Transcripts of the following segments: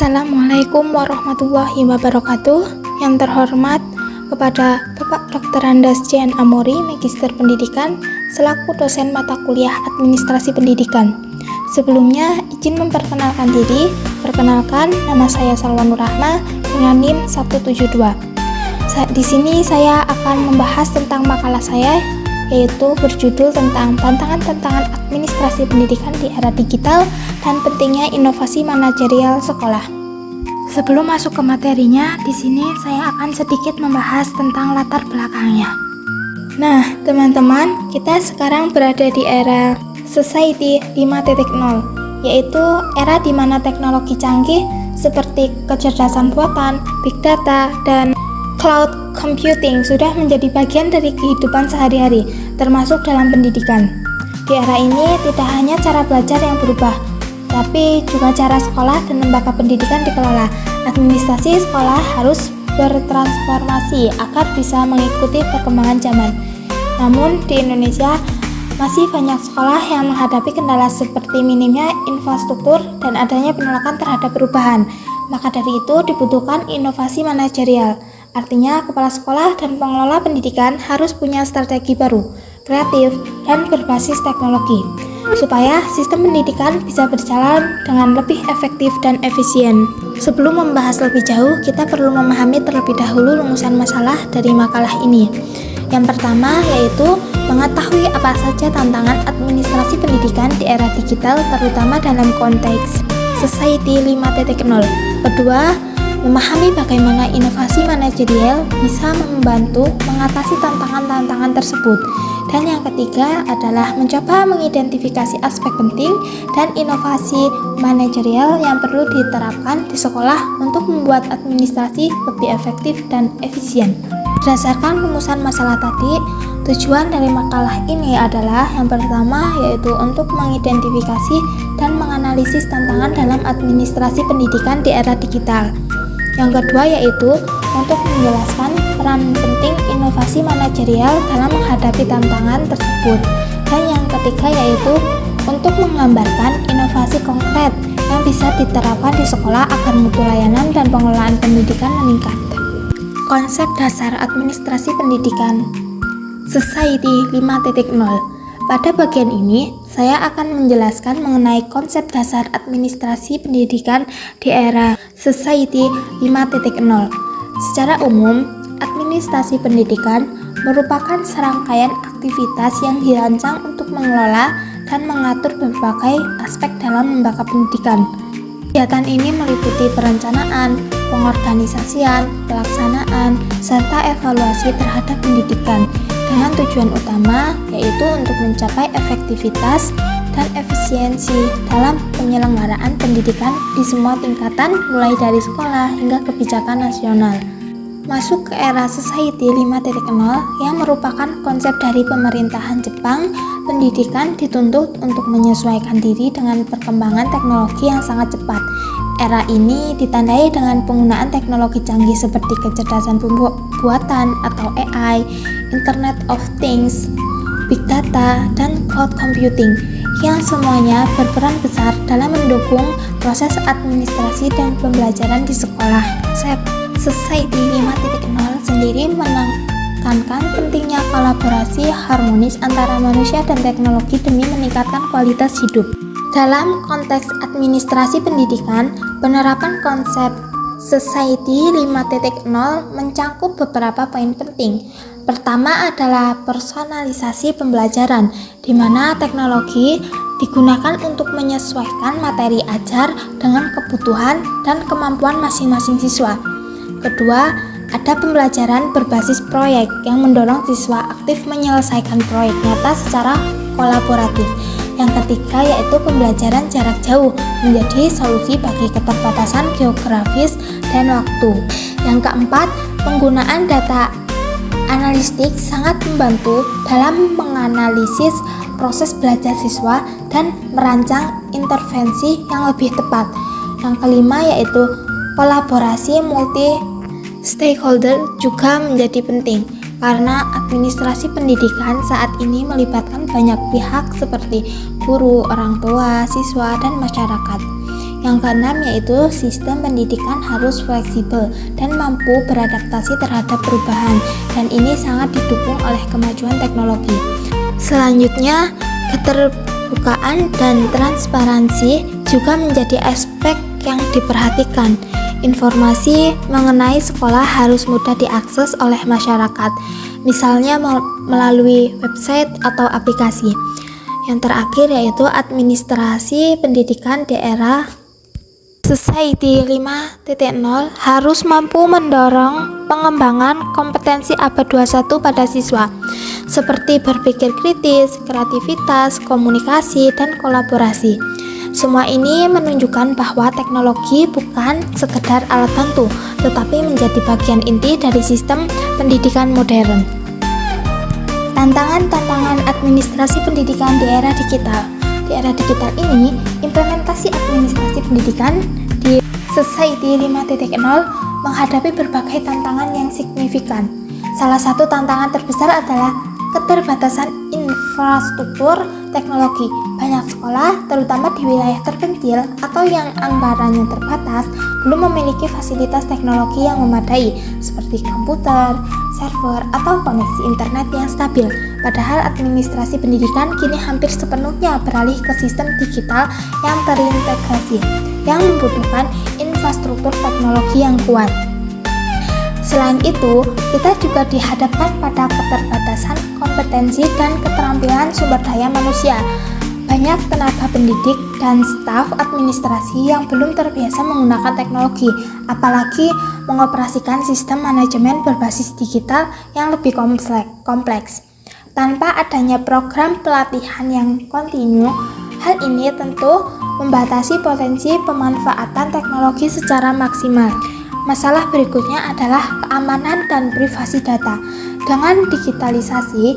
Assalamualaikum warahmatullahi wabarakatuh. Yang terhormat kepada Bapak Dr. Andas Cian Amori, Magister Pendidikan, selaku dosen mata kuliah Administrasi Pendidikan. Sebelumnya, izin memperkenalkan diri. Perkenalkan, nama saya Salwa Nurrahma dengan NIM 172. Di sini saya akan membahas tentang makalah saya, yaitu berjudul tentang tantangan-tantangan administrasi pendidikan di era digital dan pentingnya inovasi manajerial sekolah. Sebelum masuk ke materinya, di sini saya akan sedikit membahas tentang latar belakangnya. Nah, teman-teman, kita sekarang berada di era Society 5.0, yaitu era di mana teknologi canggih seperti kecerdasan buatan, big data, dan cloud computing sudah menjadi bagian dari kehidupan sehari-hari, termasuk dalam pendidikan. Di era ini tidak hanya cara belajar yang berubah, tapi juga cara sekolah dan lembaga pendidikan dikelola. Administrasi sekolah harus bertransformasi agar bisa mengikuti perkembangan zaman. Namun di Indonesia masih banyak sekolah yang menghadapi kendala seperti minimnya infrastruktur dan adanya penolakan terhadap perubahan. Maka dari itu dibutuhkan inovasi manajerial. Artinya, kepala sekolah dan pengelola pendidikan harus punya strategi baru, kreatif, dan berbasis teknologi, supaya sistem pendidikan bisa berjalan dengan lebih efektif dan efisien. Sebelum membahas lebih jauh, kita perlu memahami terlebih dahulu rumusan masalah dari makalah ini. Yang pertama yaitu mengetahui apa saja tantangan administrasi pendidikan di era digital, terutama dalam konteks Society 5.0. Kedua, memahami bagaimana inovasi manajerial bisa membantu mengatasi tantangan-tantangan tersebut. Dan yang ketiga adalah mencoba mengidentifikasi aspek penting dan inovasi manajerial yang perlu diterapkan di sekolah untuk membuat administrasi lebih efektif dan efisien. Berdasarkan rumusan masalah tadi, tujuan dari makalah ini adalah yang pertama yaitu untuk mengidentifikasi dan menganalisis tantangan dalam administrasi pendidikan di era digital. Yang kedua yaitu untuk menjelaskan peran penting inovasi manajerial dalam menghadapi tantangan tersebut. Dan yang ketiga yaitu untuk menggambarkan inovasi konkret yang bisa diterapkan di sekolah agar mutu layanan dan pengelolaan pendidikan meningkat. Konsep dasar administrasi pendidikan Society 5.0. Pada bagian ini, saya akan menjelaskan mengenai konsep dasar administrasi pendidikan di era Society 5.0. Secara umum, administrasi pendidikan merupakan serangkaian aktivitas yang dirancang untuk mengelola dan mengatur berbagai aspek dalam lembaga pendidikan. Kegiatan ini meliputi perencanaan, pengorganisasian, pelaksanaan, serta evaluasi terhadap pendidikan dengan tujuan utama yaitu untuk mencapai efektivitas dan efisiensi dalam penyelenggaraan pendidikan di semua tingkatan mulai dari sekolah hingga kebijakan nasional. Masuk ke era Society 5.0 yang merupakan konsep dari pemerintahan Jepang, pendidikan dituntut untuk menyesuaikan diri dengan perkembangan teknologi yang sangat cepat. Era ini ditandai dengan penggunaan teknologi canggih seperti kecerdasan buatan atau AI, Internet of Things, Big Data, dan Cloud Computing yang semuanya berperan besar dalam mendukung proses administrasi dan pembelajaran di sekolah. Konsep Society 5.0 sendiri menekankan pentingnya kolaborasi harmonis antara manusia dan teknologi demi meningkatkan kualitas hidup. Dalam konteks administrasi pendidikan, penerapan konsep Society 5.0 mencangkup beberapa poin penting. Pertama adalah personalisasi pembelajaran, di mana teknologi digunakan untuk menyesuaikan materi ajar dengan kebutuhan dan kemampuan masing-masing siswa. Kedua, ada pembelajaran berbasis proyek yang mendorong siswa aktif menyelesaikan proyek nyata secara kolaboratif. Yang ketiga yaitu pembelajaran jarak jauh menjadi solusi bagi keterbatasan geografis dan waktu. Yang keempat, penggunaan data analistik sangat membantu dalam menganalisis proses belajar siswa dan merancang intervensi yang lebih tepat. Yang kelima yaitu kolaborasi multi stakeholder juga menjadi penting karena administrasi pendidikan saat ini melibatkan banyak pihak seperti guru, orang tua, siswa, dan masyarakat. Yang keenam yaitu sistem pendidikan harus fleksibel dan mampu beradaptasi terhadap perubahan, dan ini sangat didukung oleh kemajuan teknologi. Selanjutnya, keterbukaan dan transparansi juga menjadi aspek yang diperhatikan. Informasi mengenai sekolah harus mudah diakses oleh masyarakat, misalnya melalui website atau aplikasi. Yang terakhir yaitu administrasi pendidikan di era Society 5.0 harus mampu mendorong pengembangan kompetensi abad 21 pada siswa, seperti berpikir kritis, kreativitas, komunikasi, dan kolaborasi. Semua ini menunjukkan bahwa teknologi bukan sekedar alat bantu, tetapi menjadi bagian inti dari sistem pendidikan modern. Tantangan-tantangan administrasi pendidikan di era digital. Di era digital ini, implementasi administrasi pendidikan di Society 5.0 menghadapi berbagai tantangan yang signifikan. Salah satu tantangan terbesar adalah keterbatasan infrastruktur teknologi. Banyak sekolah, terutama di wilayah terpencil atau yang anggarannya terbatas, belum memiliki fasilitas teknologi yang memadai, seperti komputer, server, atau koneksi internet yang stabil. Padahal administrasi pendidikan kini hampir sepenuhnya beralih ke sistem digital yang terintegrasi, yang membutuhkan infrastruktur teknologi yang kuat. Selain itu, kita juga dihadapkan pada keterbatasan kompetensi dan keterampilan sumber daya manusia. Banyak tenaga pendidik dan staf administrasi yang belum terbiasa menggunakan teknologi, apalagi mengoperasikan sistem manajemen berbasis digital yang lebih kompleks. Tanpa adanya program pelatihan yang kontinu, hal ini tentu membatasi potensi pemanfaatan teknologi secara maksimal. Masalah berikutnya adalah keamanan dan privasi data. Dengan digitalisasi,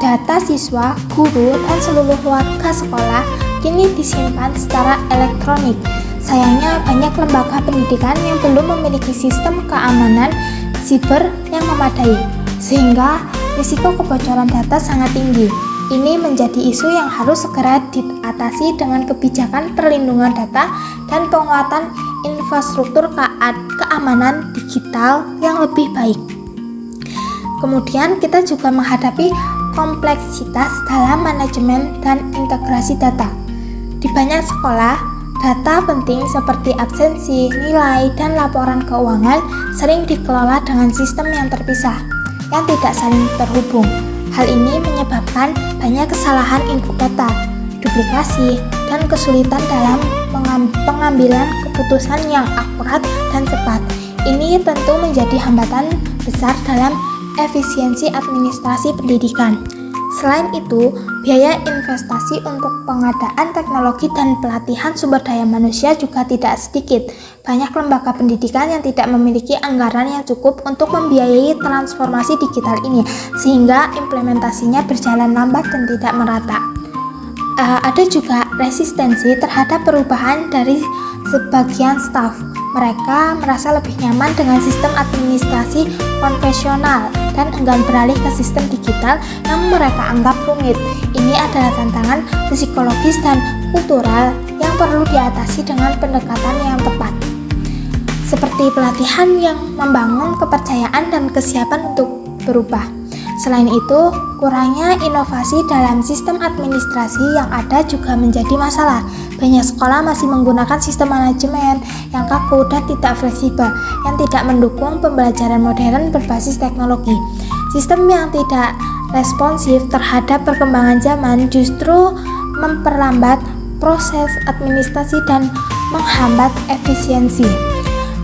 data siswa, guru, dan seluruh warga sekolah kini disimpan secara elektronik. Sayangnya, banyak lembaga pendidikan yang belum memiliki sistem keamanan siber yang memadai, sehingga risiko kebocoran data sangat tinggi. Ini menjadi isu yang harus segera diatasi dengan kebijakan perlindungan data dan penguatan infrastruktur keamanan digital yang lebih baik. Kemudian kita juga menghadapi kompleksitas dalam manajemen dan integrasi data. Di banyak sekolah, data penting seperti absensi, nilai, dan laporan keuangan sering dikelola dengan sistem yang terpisah, yang tidak saling terhubung. Hal ini menyebabkan banyak kesalahan input data, duplikasi, dan kesulitan dalam pengambilan keputusan yang akurat dan cepat. Ini tentu menjadi hambatan besar dalam efisiensi administrasi pendidikan. Selain itu, biaya investasi untuk pengadaan teknologi dan pelatihan sumber daya manusia juga tidak sedikit. Banyak lembaga pendidikan yang tidak memiliki anggaran yang cukup untuk membiayai transformasi digital ini, sehingga implementasinya berjalan lambat dan tidak merata. Ada juga resistensi terhadap perubahan dari sebagian staf. Mereka merasa lebih nyaman dengan sistem administrasi konvensional dan enggan beralih ke sistem digital yang mereka anggap rumit. Ini adalah tantangan psikologis dan kultural yang perlu diatasi dengan pendekatan yang tepat, seperti pelatihan yang membangun kepercayaan dan kesiapan untuk berubah. Selain itu, kurangnya inovasi dalam sistem administrasi yang ada juga menjadi masalah. Banyak sekolah masih menggunakan sistem manajemen yang kaku dan tidak fleksibel, yang tidak mendukung pembelajaran modern berbasis teknologi. Sistem yang tidak responsif terhadap perkembangan zaman justru memperlambat proses administrasi dan menghambat efisiensi.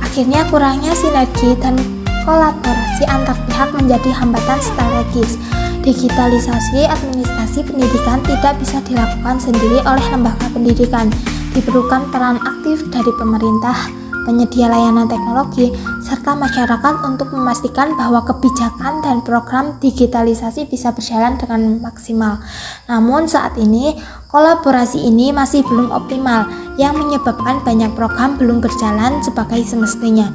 Akhirnya, kurangnya sinergi dan kolaborasi antar pihak menjadi hambatan strategis. Digitalisasi administrasi pendidikan tidak bisa dilakukan sendiri oleh lembaga pendidikan. Diperlukan peran aktif dari pemerintah, penyedia layanan teknologi, serta masyarakat untuk memastikan bahwa kebijakan dan program digitalisasi bisa berjalan dengan maksimal. Namun saat ini, kolaborasi ini masih belum optimal, yang menyebabkan banyak program belum berjalan sebagai semestinya.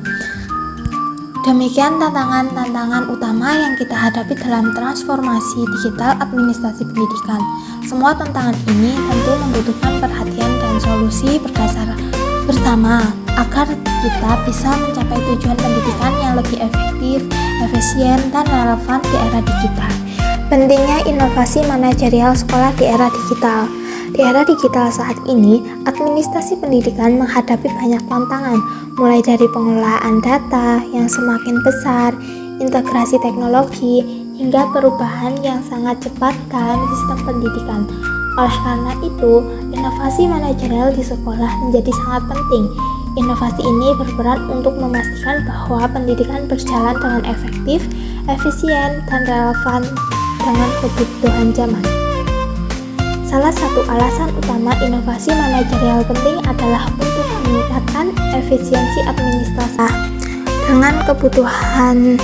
Demikian tantangan-tantangan utama yang kita hadapi dalam transformasi digital administrasi pendidikan. Semua tantangan ini tentu membutuhkan perhatian dan solusi bersama agar kita bisa mencapai tujuan pendidikan yang lebih efektif, efisien, dan relevan di era digital. Pentingnya inovasi manajerial sekolah di era digital. Di era digital saat ini, administrasi pendidikan menghadapi banyak tantangan, mulai dari pengelolaan data yang semakin besar, integrasi teknologi, hingga perubahan yang sangat cepat dalam sistem pendidikan. Oleh karena itu, inovasi manajerial di sekolah menjadi sangat penting. Inovasi ini berperan untuk memastikan bahwa pendidikan berjalan dengan efektif, efisien, dan relevan dengan kebutuhan zaman. Salah satu alasan utama inovasi manajerial penting adalah untuk meningkatkan efisiensi administrasi. Dengan kebutuhan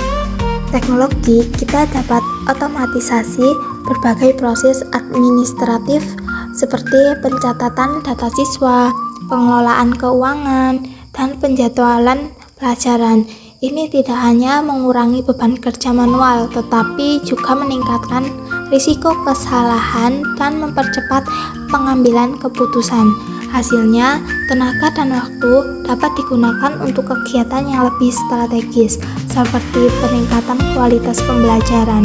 teknologi, kita dapat otomatisasi berbagai proses administratif seperti pencatatan data siswa, pengelolaan keuangan, dan penjadwalan pelajaran. Ini tidak hanya mengurangi beban kerja manual, tetapi juga meningkatkan risiko kesalahan dan mempercepat pengambilan keputusan. Hasilnya, tenaga dan waktu dapat digunakan untuk kegiatan yang lebih strategis, seperti peningkatan kualitas pembelajaran.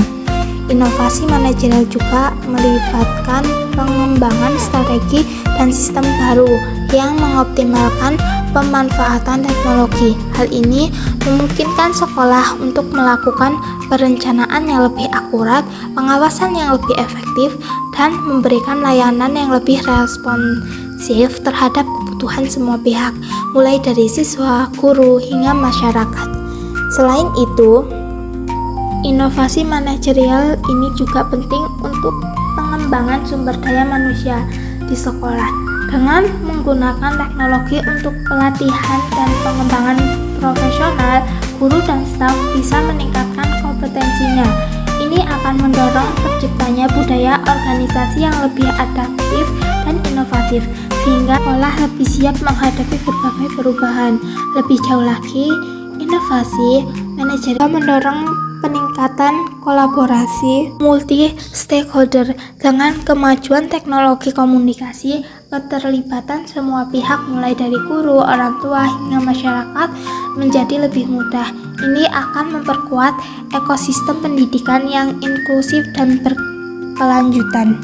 Inovasi manajerial juga melibatkan pengembangan strategi dan sistem baru yang mengoptimalkan pemanfaatan teknologi. Hal ini memungkinkan sekolah untuk melakukan perencanaan yang lebih akurat, pengawasan yang lebih efektif, dan memberikan layanan yang lebih responsif terhadap kebutuhan semua pihak, mulai dari siswa, guru, hingga masyarakat. Selain itu, inovasi manajerial ini juga penting untuk pengembangan sumber daya manusia di sekolah. Dengan menggunakan teknologi untuk pelatihan dan pengembangan profesional, guru dan staf bisa meningkatkan kompetensinya. Ini akan mendorong terciptanya budaya organisasi yang lebih adaptif dan inovatif, sehingga sekolah lebih siap menghadapi berbagai perubahan. Lebih jauh lagi, inovasi manajerial mendorong peningkatan kolaborasi multi-stakeholder. Dengan kemajuan teknologi komunikasi, keterlibatan semua pihak mulai dari guru, orang tua, hingga masyarakat menjadi lebih mudah. Ini akan memperkuat ekosistem pendidikan yang inklusif dan berkelanjutan.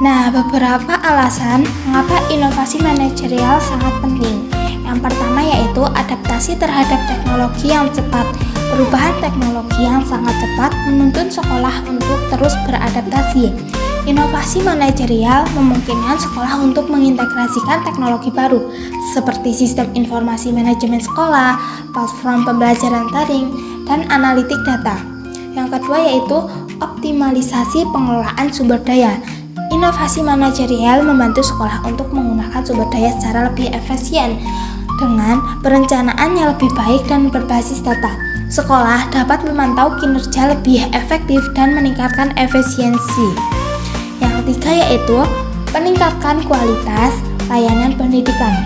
Nah, beberapa alasan mengapa inovasi manajerial sangat penting. Yang pertama yaitu adaptasi terhadap teknologi yang cepat. Perubahan teknologi yang sangat cepat menuntut sekolah untuk terus beradaptasi. Inovasi manajerial memungkinkan sekolah untuk mengintegrasikan teknologi baru, seperti sistem informasi manajemen sekolah, platform pembelajaran daring, dan analitik data. Yang kedua yaitu optimalisasi pengelolaan sumber daya. Inovasi manajerial membantu sekolah untuk menggunakan sumber daya secara lebih efisien. Dengan perencanaan yang lebih baik dan berbasis data, sekolah dapat memantau kinerja lebih efektif dan meningkatkan efisiensi. Yang ketiga yaitu meningkatkan kualitas layanan pendidikan.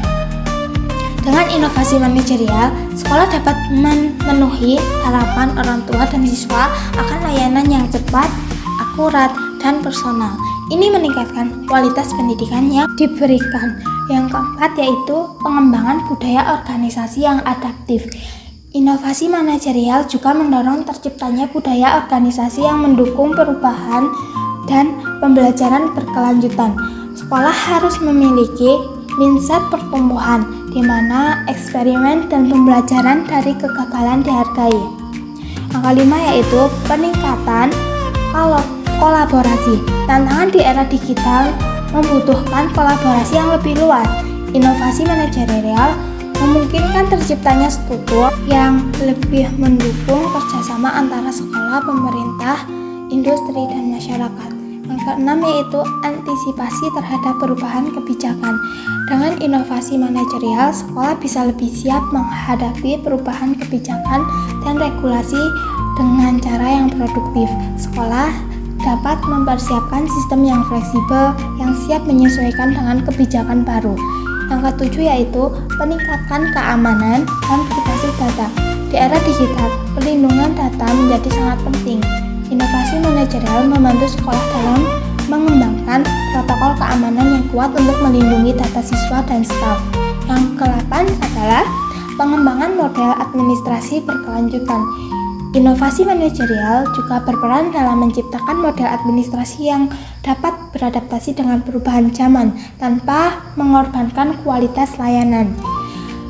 Dengan inovasi manajerial, sekolah dapat memenuhi harapan orang tua dan siswa akan layanan yang cepat, akurat, dan personal. Ini meningkatkan kualitas pendidikan yang diberikan. Yang keempat yaitu pengembangan budaya organisasi yang adaptif. Inovasi manajerial juga mendorong terciptanya budaya organisasi yang mendukung perubahan dan pembelajaran berkelanjutan. Sekolah harus memiliki mindset pertumbuhan, di mana eksperimen dan pembelajaran dari kegagalan dihargai. Yang kelima yaitu peningkatan kolaborasi. Tantangan di era digital membutuhkan kolaborasi yang lebih luas. Inovasi manajerial memungkinkan terciptanya struktur yang lebih mendukung kerjasama antara sekolah, pemerintah, industri, dan masyarakat. Yang keenam yaitu antisipasi terhadap perubahan kebijakan. Dengan inovasi manajerial, sekolah bisa lebih siap menghadapi perubahan kebijakan dan regulasi dengan cara yang produktif. Sekolah dapat mempersiapkan sistem yang fleksibel yang siap menyesuaikan dengan kebijakan baru. Yang ketujuh yaitu peningkatan keamanan dan privasi data. Di era digital, perlindungan data menjadi sangat penting. Inovasi manajerial membantu sekolah dalam mengembangkan protokol keamanan yang kuat untuk melindungi data siswa dan staf. Yang ke-8 adalah pengembangan model administrasi berkelanjutan. Inovasi manajerial juga berperan dalam menciptakan model administrasi yang dapat beradaptasi dengan perubahan zaman tanpa mengorbankan kualitas layanan.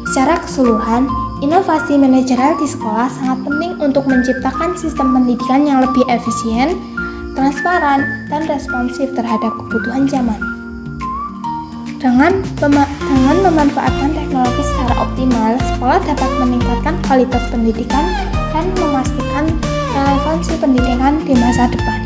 Secara keseluruhan, inovasi manajerial di sekolah sangat penting untuk menciptakan sistem pendidikan yang lebih efisien, transparan, dan responsif terhadap kebutuhan zaman. Dengan memanfaatkan teknologi secara optimal, sekolah dapat meningkatkan kualitas pendidikan dan memastikan relevansi pendidikan di masa depan.